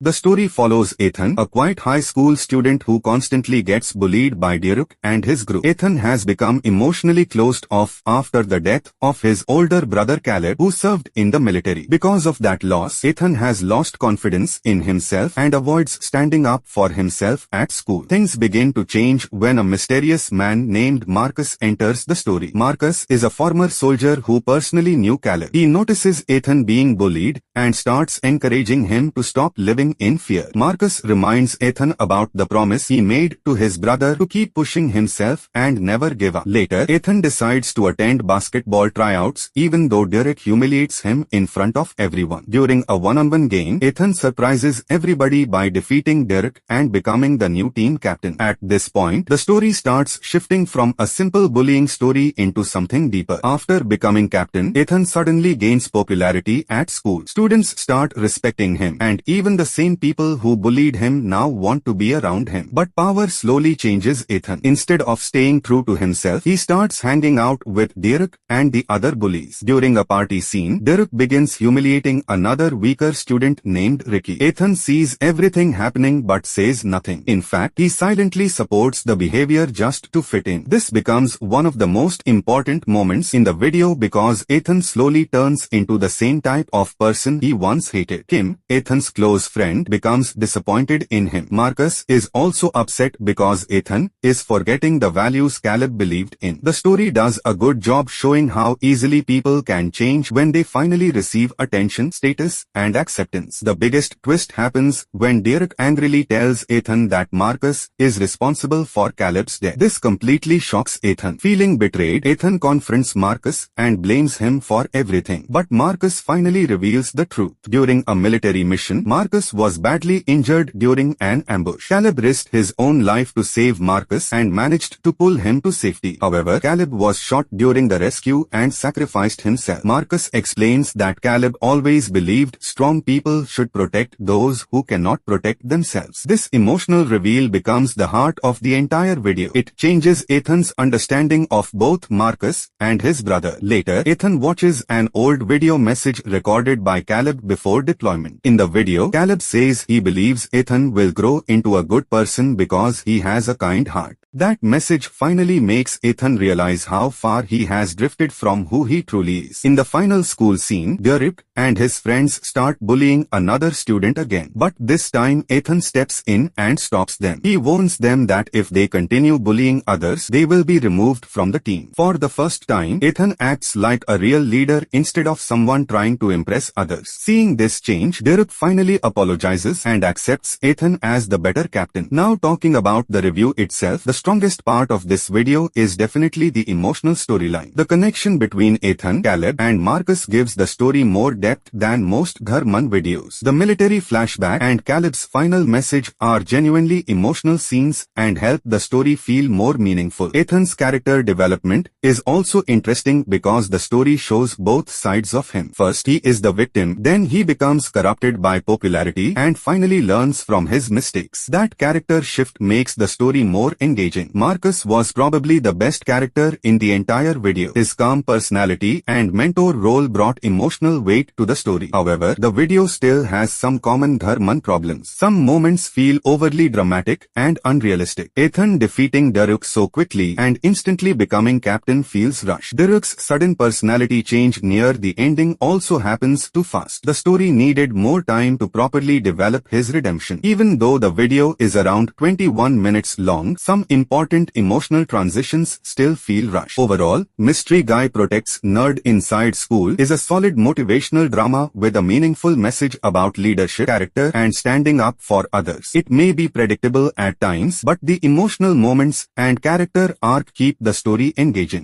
The story follows Ethan, a quiet high school student who constantly gets bullied by Derek and his group. Ethan has become emotionally closed off after the death of his older brother Caleb, who served in the military. Because of that loss, Ethan has lost confidence in himself and avoids standing up for himself at school. Things begin to change when a mysterious man named Marcus enters the story. Marcus is a former soldier who personally knew Caleb. He notices Ethan being bullied and starts encouraging him to stop living in fear. Marcus reminds Ethan about the promise he made to his brother to keep pushing himself and never give up. Later, Ethan decides to attend basketball tryouts even though Derek humiliates him in front of everyone. During a one-on-one game, Ethan surprises everybody by defeating Derek and becoming the new team captain. At this point, the story starts shifting from a simple bullying story into something deeper. After becoming captain, Ethan suddenly gains popularity at school. Students start respecting him, and even the same people who bullied him now want to be around him. But power slowly changes Ethan. Instead of staying true to himself, he starts hanging out with Derek and the other bullies. During a party scene, Derek begins humiliating another weaker student named Ricky. Ethan sees everything happening but says nothing. In fact, he silently supports the behavior just to fit in. This becomes one of the most important moments in the video because Ethan slowly turns into the same type of person he once hated. Kim, Ethan's close friend, becomes disappointed in him. Marcus is also upset because Ethan is forgetting the values Caleb believed in. The story does a good job showing how easily people can change when they finally receive attention, status, and acceptance. The biggest twist happens when Derek angrily tells Ethan that Marcus is responsible for Caleb's death. This completely shocks Ethan. Feeling betrayed, Ethan confronts Marcus and blames him for everything. But Marcus finally reveals the truth. During a military mission, Marcus was badly injured during an ambush. Caleb risked his own life to save Marcus and managed to pull him to safety. However, Caleb was shot during the rescue and sacrificed himself. Marcus explains that Caleb always believed strong people should protect those who cannot protect themselves. This emotional reveal becomes the heart of the entire video. It changes Ethan's understanding of both Marcus and his brother. Later, Ethan watches an old video message recorded by Caleb before deployment. In the video, Caleb says he believes Ethan will grow into a good person because he has a kind heart. That message finally makes Ethan realize how far he has drifted from who he truly is. In the final school scene, Derek and his friends start bullying another student again. But this time, Ethan steps in and stops them. He warns them that if they continue bullying others, they will be removed from the team. For the first time, Ethan acts like a real leader instead of someone trying to impress others. Seeing this change, Derek finally apologizes and accepts Ethan as the better captain. Now talking about the review itself, the strongest part of this video is definitely the emotional storyline. The connection between Ethan, Caleb, and Marcus gives the story more depth than most Dhar Mann videos. The military flashback and Caleb's final message are genuinely emotional scenes and help the story feel more meaningful. Ethan's character development is also interesting because the story shows both sides of him. First, he is the victim, then he becomes corrupted by popularity, and finally learns from his mistakes. That character shift makes the story more engaging. Marcus was probably the best character in the entire video. His calm personality and mentor role brought emotional weight to the story. However, the video still has some common Dhar Mann problems. Some moments feel overly dramatic and unrealistic. Ethan defeating Derek so quickly and instantly becoming captain feels rushed. Derek's sudden personality change near the ending also happens too fast. The story needed more time to properly develop his redemption. Even though the video is around 21 minutes long, some important emotional transitions still feel rushed. Overall, Mystery Guy Protects Nerd Inside School is a solid motivational drama with a meaningful message about leadership, character, and standing up for others. It may be predictable at times, but the emotional moments and character arc keep the story engaging.